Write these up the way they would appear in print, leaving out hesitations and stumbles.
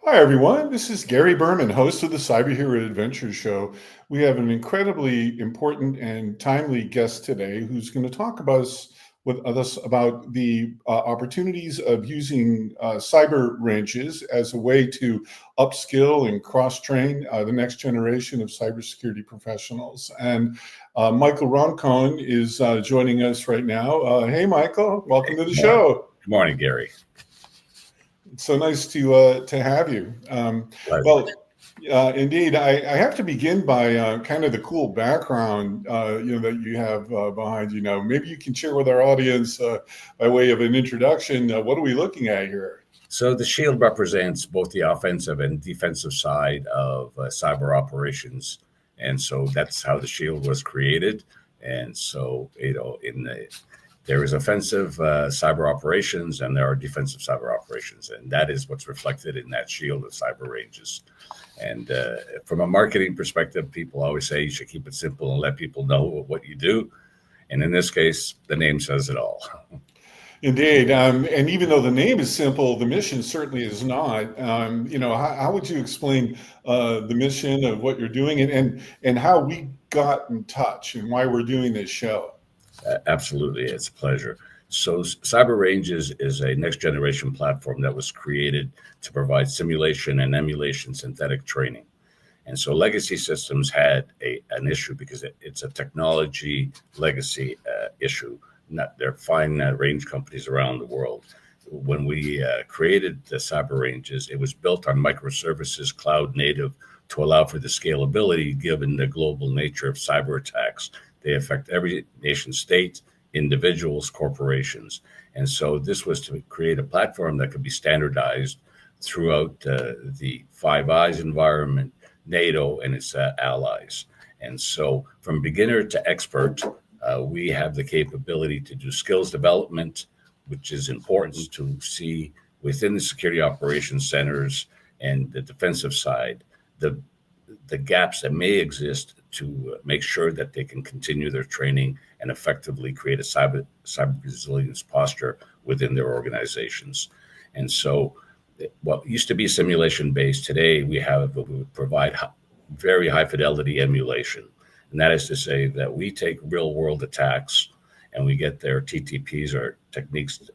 Hi, everyone. This is Gary Berman, host of the Cyber Hero Adventure Show. We have an incredibly important and timely guest today who's going to talk with us about the opportunities of using cyber ranges as a way to upskill and cross-train the next generation of cybersecurity professionals. And Michael Roncon is joining us right now. Hey, Michael, welcome to the Good morning. show. Good morning, Gary. It's so nice to have you. Pleasure. Well, indeed, I have to begin by kind of the cool background that you have behind you. Now, maybe you can share with our audience by way of an introduction. What are we looking at here? So the shield represents both the offensive and defensive side of cyber operations, and so that's how the shield was created. And so, there is offensive cyber operations, and there are defensive cyber operations, and that is what's reflected in that shield of cyber ranges. And from a marketing perspective, people always say you should keep it simple and let people know what you do. And in this case, the name says it all. Indeed, and even though the name is simple, the mission certainly is not. How would you explain the mission of what you're doing and how we got in touch and why we're doing this show? Absolutely, it's a pleasure. So, Cyber Ranges is a next generation platform that was created to provide simulation and emulation synthetic training. And so, legacy systems had an issue because it's a technology legacy issue. Not they're fine range companies around the world. When we created the Cyber Ranges, it was built on microservices, cloud native, to allow for the scalability given the global nature of cyber attacks. They affect every nation state, individuals, corporations. And so this was to create a platform that could be standardized throughout the Five Eyes environment, NATO, and its allies. And so from beginner to expert, we have the capability to do skills development, which is important to see within the security operations centers and the defensive side, the gaps that may exist to make sure that they can continue their training and effectively create a cyber resilience posture within their organizations. And so, what used to be simulation based, today we provide very high fidelity emulation, and that is to say that we take real world attacks and we get their TTPs or techniques,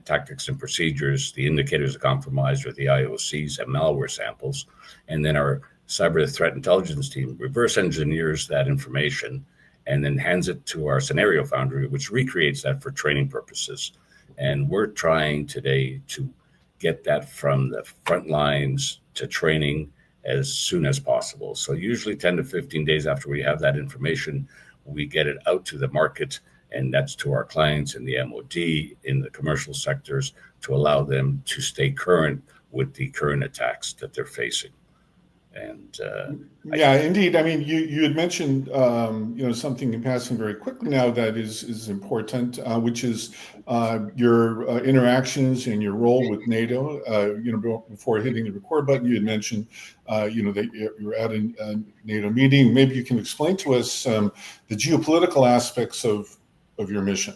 tactics and procedures, the indicators of compromise or the IOCs and malware samples, and then our cyber threat intelligence team reverse engineers that information and then hands it to our scenario foundry, which recreates that for training purposes. And we're trying today to get that from the front lines to training as soon as possible. So usually 10 to 15 days after we have that information, we get it out to the market, and that's to our clients in the MOD, in the commercial sectors, to allow them to stay current with the current attacks that they're facing. And Yeah, indeed. I mean, you had mentioned something in passing very quickly now that is important, which is your interactions and your role with NATO. Before hitting the record button, you had mentioned that you're at a NATO meeting. Maybe you can explain to us the geopolitical aspects of your mission.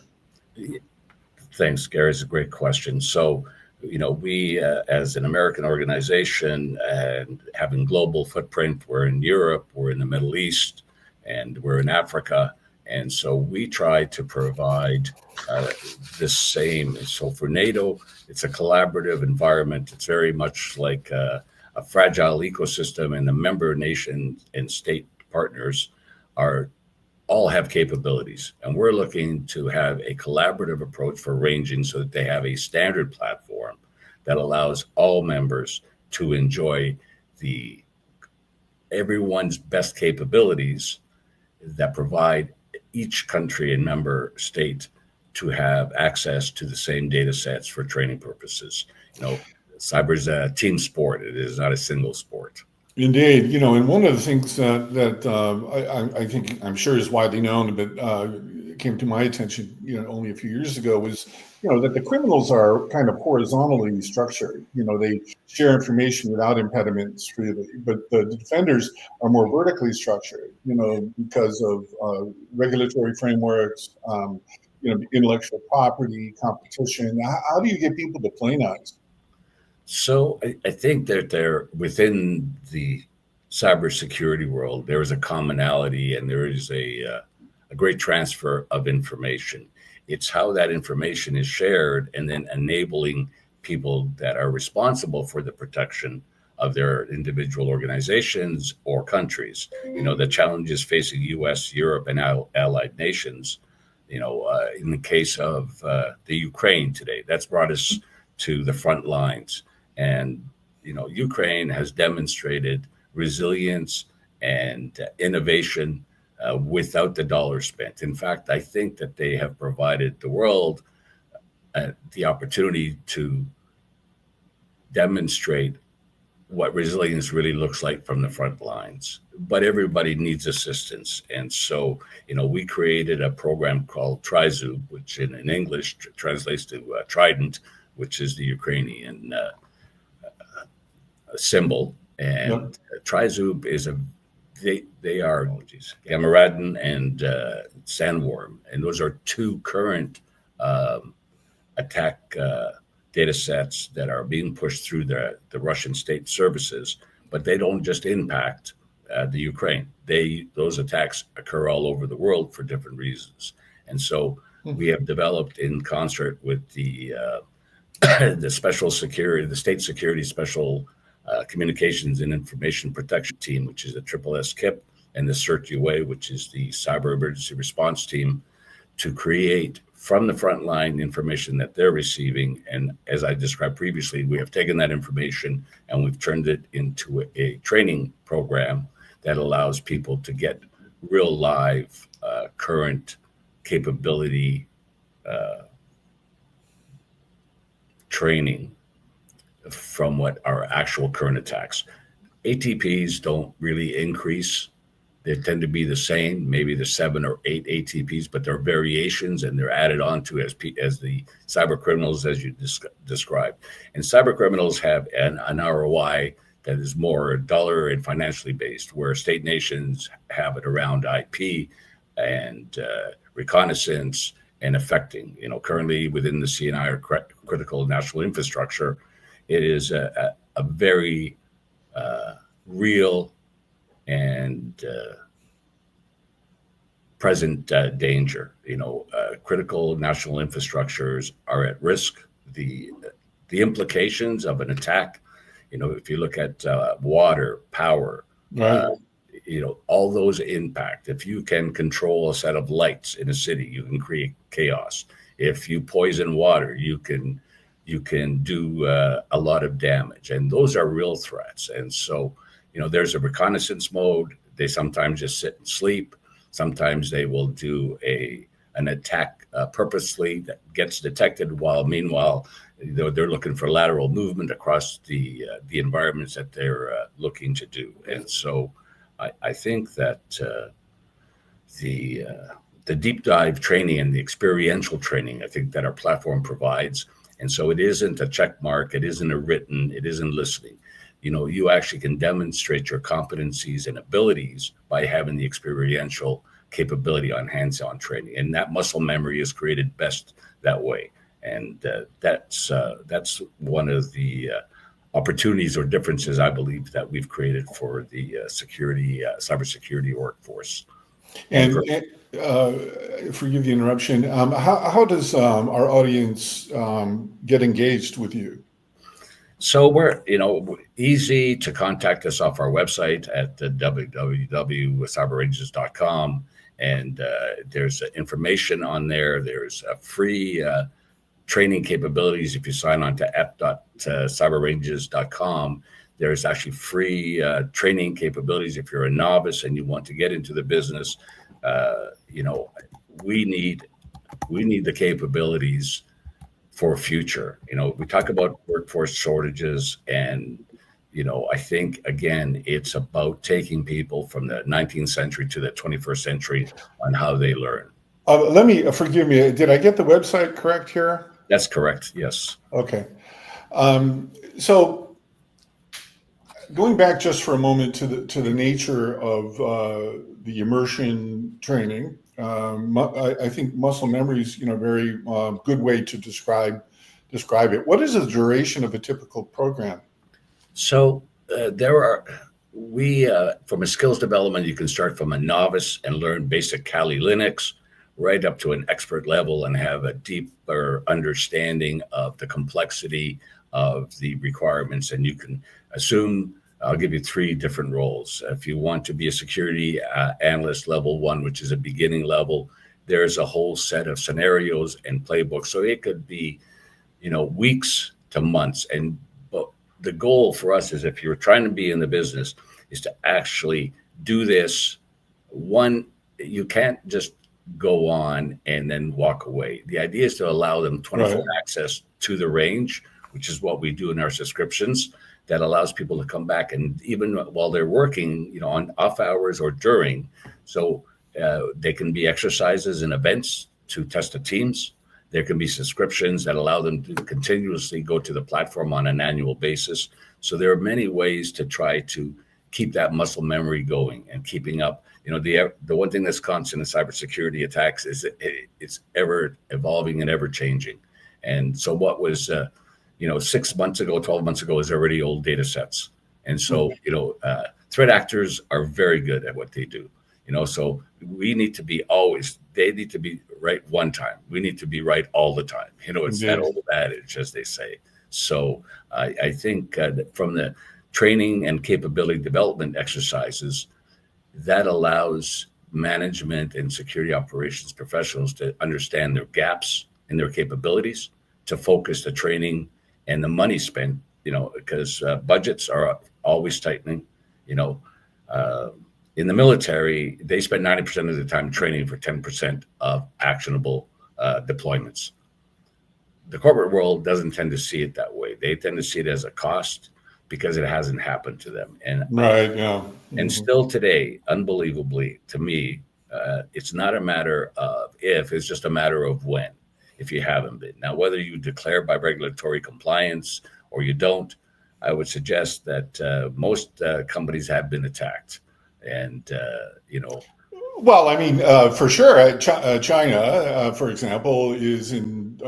Thanks, Gary. It's a great question. So, we as an American organization and having global footprint, we're in Europe, we're in the Middle East, and we're in Africa. And so we try to provide the same. So for NATO, it's a collaborative environment. It's very much like a fragile ecosystem, and the member nation and state partners are all have capabilities, and we're looking to have a collaborative approach for ranging so that they have a standard platform that allows all members to enjoy the everyone's best capabilities that provide each country and member state to have access to the same data sets for training purposes. Cyber is a team sport. It is not a single sport. Indeed, and one of the things that I think I'm sure is widely known, but came to my attention, only a few years ago was, that the criminals are kind of horizontally structured. They share information without impediments freely, but the defenders are more vertically structured. Because of regulatory frameworks, intellectual property, competition. How do you get people to play nice? So I think that there within the cybersecurity world, there is a commonality and there is a great transfer of information. It's how that information is shared and then enabling people that are responsible for the protection of their individual organizations or countries. The challenges facing U.S., Europe, and allied nations. In the case of the Ukraine today, that's brought us to the front lines. And, Ukraine has demonstrated resilience and innovation without the dollar spent. In fact, I think that they have provided the world the opportunity to demonstrate what resilience really looks like from the front lines. But everybody needs assistance. And so, we created a program called TRYZUB, which in English translates to Trident, which is the Ukrainian symbol. Yep. And TRYZUB is they are Gamaradin and Sandworm, and those are two current attack data sets that are being pushed through the Russian state services, but they don't just impact the Ukraine. Those attacks occur all over the world for different reasons, and so we have developed in concert with the the state security special communications and information protection team, which is the Triple S KIP, and the CERT-UA, which is the cyber emergency response team, to create from the front line information that they're receiving. And as I described previously, we have taken that information and we've turned it into a training program that allows people to get real live, current capability training from what are actual current attacks. ATPs don't really increase. They tend to be the same, maybe the 7 or 8 ATPs, but they're variations and they're added on to as the cyber criminals, as you described. And cyber criminals have an ROI that is more dollar and financially based, where state nations have it around IP and reconnaissance and affecting. Currently within the CNI or critical national infrastructure, it is a very real and present danger. Critical national infrastructures are at risk. The implications of an attack, if you look at water, power, Right. all those impact. If you can control a set of lights in a city, you can create chaos. If you poison water, you can do a lot of damage, and those are real threats. And so, there's a reconnaissance mode. They sometimes just sit and sleep. Sometimes they will do an attack purposely that gets detected, while meanwhile they're looking for lateral movement across the environments that they're looking to do. And so I think that the deep dive training and the experiential training, I think that our platform provides. And so it isn't a check mark, it isn't a written, it isn't listening. You actually can demonstrate your competencies and abilities by having the experiential capability on hands-on training. And that muscle memory is created best that way. And that's one of the opportunities or differences, I believe, that we've created for the cybersecurity workforce. And forgive the interruption. How does our audience get engaged with you? So we're, easy to contact us off our website at www.cyberranges.com. And there's information on there. There's a free training capabilities. If you sign on to app.cyberranges.com, there's actually free training capabilities. If you're a novice and you want to get into the business, we need the capabilities for future. We talk about workforce shortages, and I think again it's about taking people from the 19th century to the 21st century on how they learn. Forgive me. Did I get the website correct here? That's correct. Yes. Okay. So going back just for a moment to the nature of the immersion training, I think muscle memory is very good way to describe describe it. What is the duration of a typical program? So from a skills development, you can start from a novice and learn basic Kali Linux right up to an expert level and have a deeper understanding of the complexity of the requirements. And you can assume, I'll give you three different roles. If you want to be a security analyst level one, which is a beginning level, there's a whole set of scenarios and playbooks. So it could be, weeks to months. And but the goal for us is, if you're trying to be in the business, is to actually do this. One, you can't just go on and then walk away. The idea is to allow them 24 access to the range, which is what we do in our subscriptions. That allows people to come back, and even while they're working, on off hours or during. So they can be exercises and events to test the teams. There can be subscriptions that allow them to continuously go to the platform on an annual basis. So there are many ways to try to keep that muscle memory going and keeping up. The one thing that's constant in cybersecurity attacks is it's ever evolving and ever changing. And so what was 6 months ago, 12 months ago is already old data sets. And so threat actors are very good at what they do. So they need to be right one time. We need to be right all the time. It's that old adage, as they say. So I think from the training and capability development exercises, that allows management and security operations professionals to understand their gaps in their capabilities, to focus the training and the money spent, because budgets are always tightening. In the military, they spend 90% of the time training for 10% of actionable deployments. The corporate world doesn't tend to see it that way. They tend to see it as a cost because it hasn't happened to them. And And still today, unbelievably to me, it's not a matter of if, it's just a matter of when, if you haven't been. Now, whether you declare by regulatory compliance or you don't, I would suggest that most companies have been attacked. And, Well, I mean, for sure, China, for example, is in,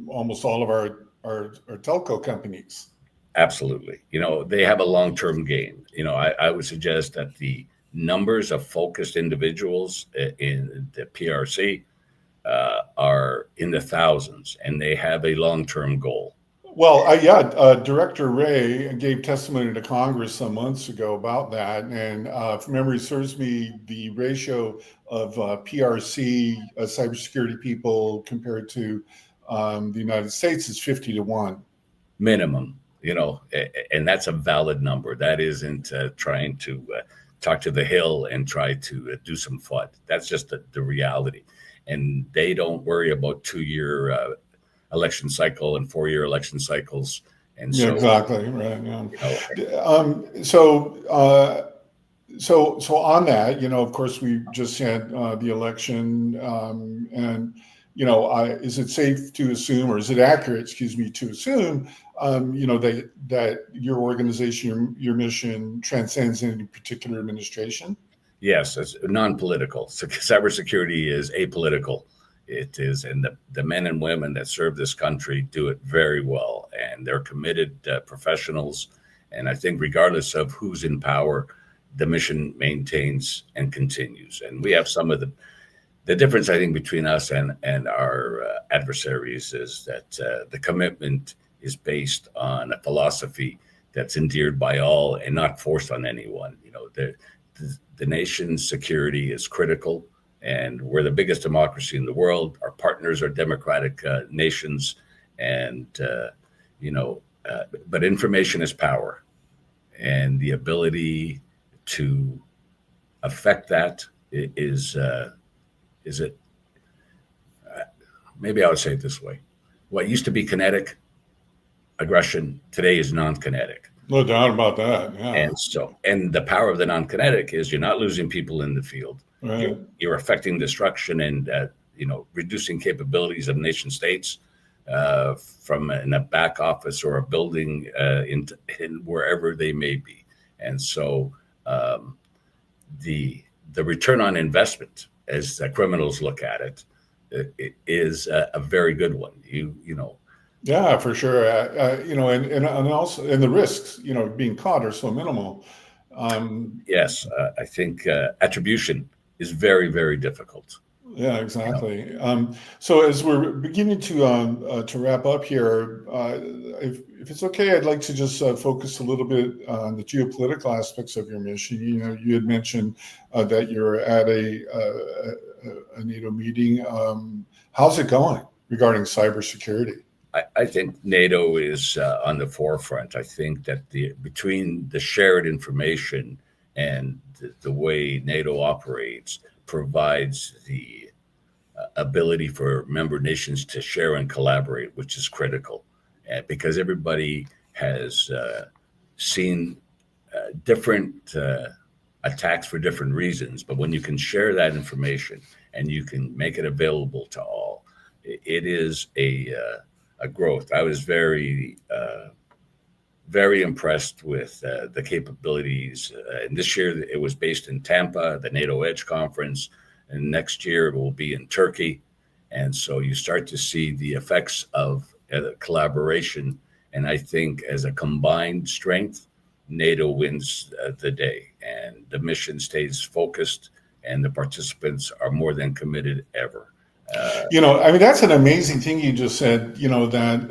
almost all of our telco companies. Absolutely. They have a long-term gain. I would suggest that the numbers of focused individuals in the PRC are in the thousands, and they have a long-term goal. Well, Director Ray gave testimony to Congress some months ago about that. And if memory serves me, the ratio of PRC cybersecurity people compared to the United States is 50-1. Minimum. And that's a valid number. That isn't trying to talk to the hill and try to do some FUD. That's just the reality. And they don't worry about 2-year election cycle and 4-year election cycles. And so, exactly right. Yeah. So on that, of course, we just had the election, and is it safe to assume, or is it accurate, excuse me, to assume, that your organization, your mission transcends any particular administration? Yes, it's non-political. So cybersecurity is apolitical. It is, and the men and women that serve this country do it very well, and they're committed professionals. And I think regardless of who's in power, the mission maintains and continues. And we have some of the difference, I think, between us and our adversaries is that the commitment is based on a philosophy that's endeared by all and not forced on anyone. The nation's security is critical, and we're the biggest democracy in the world. Our partners are democratic nations, and but information is power, and the ability to affect that is it. Maybe I would say it this way: what used to be kinetic aggression today is non-kinetic. No doubt about that. Yeah. And the power of the non-kinetic is you're not losing people in the field. Right. You're affecting destruction and reducing capabilities of nation states from in a back office or a building in wherever they may be. And so the return on investment, as the criminals look at it is a very good one. Yeah, for sure. And also, and the risks, being caught are so minimal. Um, Yes, I think attribution is very, very difficult. yeah, You know, exactly. So as we're beginning to wrap up here, if it's okay, I'd like to just focus a little bit on the geopolitical aspects of your mission. You had mentioned that you're at a NATO meeting. How's it going regarding cybersecurity? I think NATO is on the forefront. I think that the between the shared information and the way NATO operates provides the ability for member nations to share and collaborate, which is critical, because everybody has seen different attacks for different reasons. But when you can share that information and you can make it available to all, it is a growth. I was very impressed with the capabilities. And this year it was based in Tampa, the NATO Edge Conference, and next year it will be in Turkey. And so you start to see the effects of collaboration. And I think as a combined strength, NATO wins the day, and the mission stays focused, and the participants are more than committed ever. Uh, I mean, that's an amazing thing you just said. That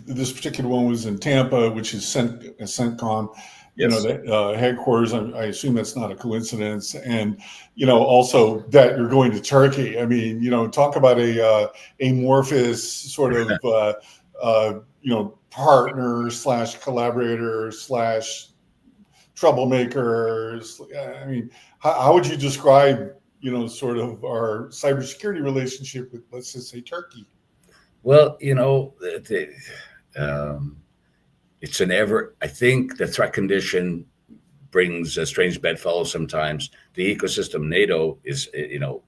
this particular one was in Tampa, which is CENTCOM. yes. The headquarters. I assume that's not a coincidence. And also that you're going to Turkey. I mean, talk about a amorphous sort of partner slash collaborator slash troublemakers. I mean, how would you describe, sort of our cybersecurity relationship with, let's just say, Turkey? Well, um, it's an ever. I think the threat condition brings a strange bedfellows sometimes. The ecosystem NATO is,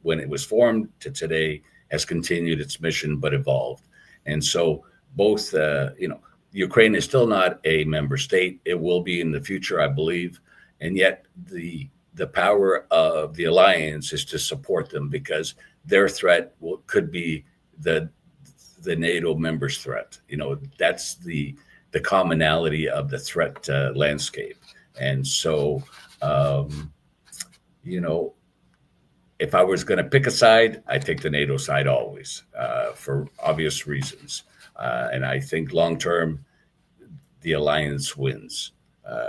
when it was formed to today, has continued its mission but evolved. And so both, Ukraine is still not a member state. It will be in the future, I believe. And yet the power of the alliance is to support them because their threat could be the the NATO members' threat. That's the commonality of the threat landscape. And so, um, you know, if I was going to pick a side, I take the NATO side always for obvious reasons. And I think long term, the alliance wins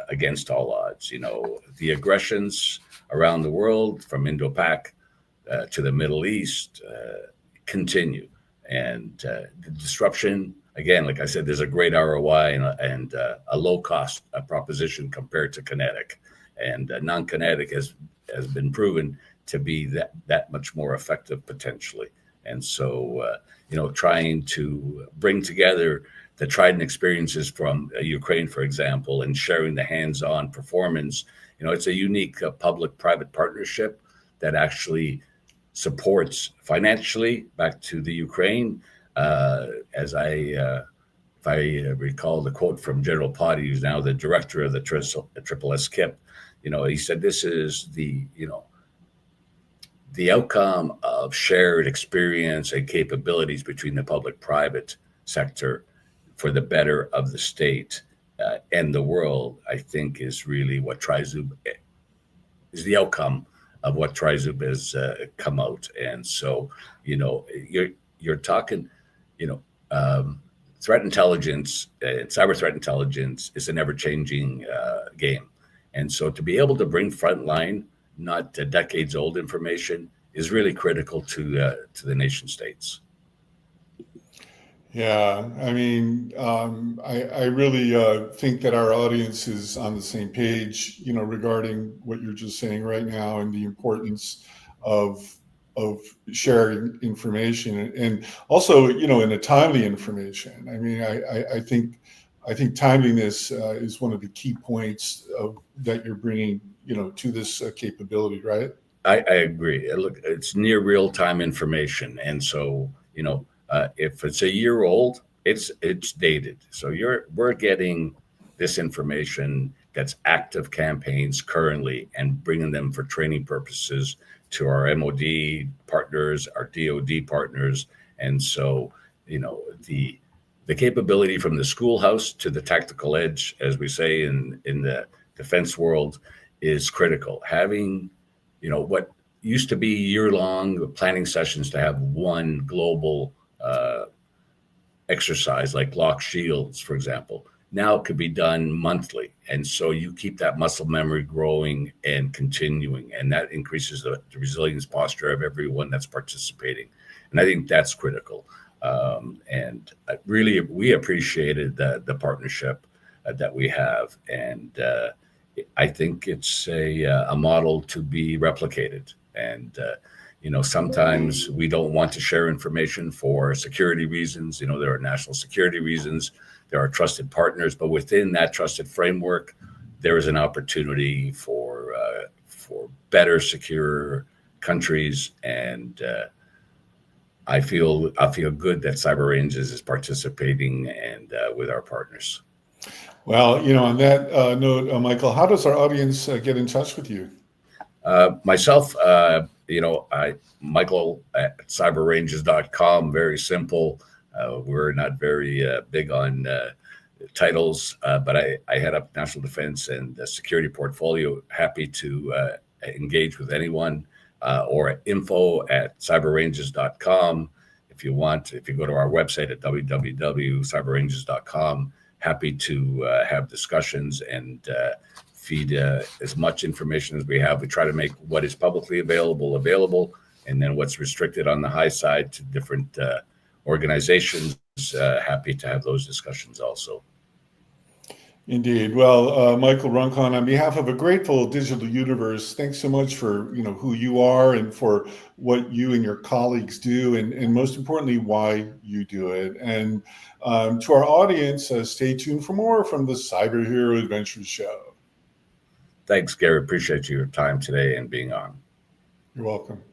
against all odds. The aggressions around the world from Indo-Pac to the Middle East continue. And the disruption, again, like I said, there's a great ROI and a low cost proposition compared to kinetic. And non-kinetic has been proven to be that much more effective potentially. And so, trying to bring together the Trident experiences from Ukraine, for example, and sharing the hands-on performance, it's a unique public-private partnership that actually supports financially back to the Ukraine. As if I recall the quote from General Potty, who's now the director of the Triple S KIP, he said this is the outcome of shared experience and capabilities between the public-private sector for the better of the state and the world. I think is really what TRYZUB is the outcome of what TRYZUB has come out. And so, you're talking, you know, um, threat intelligence, cyber threat intelligence is an ever-changing game. And so, to be able to bring frontline, not decades old information, is really critical to the nation states. Yeah, I mean, I really think that our audience is on the same page, regarding what you're just saying right now and the importance of of sharing information and also, in a timely information. I mean, I think timeliness is one of the key points that you're bringing, to this capability, right? I agree. Look, it's near real time information, and so if it's a year old, it's dated. So we're getting this information that's active campaigns currently and bringing them for training purposes to our MOD partners, our DoD partners, and so the the capability from the schoolhouse to the tactical edge, as we say in the defense world, is critical. Having, what used to be year-long planning sessions to have one global exercise like lock shields, for example, now it could be done monthly. And so you keep that muscle memory growing and continuing, and that increases the resilience posture of everyone that's participating. And I think that's critical. And really, we appreciated the partnership that we have. And I think it's a model to be replicated. And, sometimes we don't want to share information for security reasons. There are national security reasons. There are trusted partners, but within that trusted framework, there is an opportunity for better, secure countries. And I feel good that Cyber Ranges is participating and with our partners. Well, on that note, Michael, how does our audience get in touch with you? Myself, Michael at cyberranges.com, very simple. We're not very big on titles, but I head up national defense and security portfolio. Happy to engage with anyone, or at info@cyberranges.com. If you go to our website at www.cyberranges.com, happy to have discussions and feed as much information as we have. We try to make what is publicly available, and then what's restricted on the high side to different organizations. Happy to have those discussions also. Indeed. Well, Michael Roncon, on behalf of a grateful digital universe, thanks so much for who you are and for what you and your colleagues do, and most importantly, why you do it. And to our audience, stay tuned for more from the Cyber Hero Adventures Show. Thanks, Gary. Appreciate your time today and being on. You're welcome.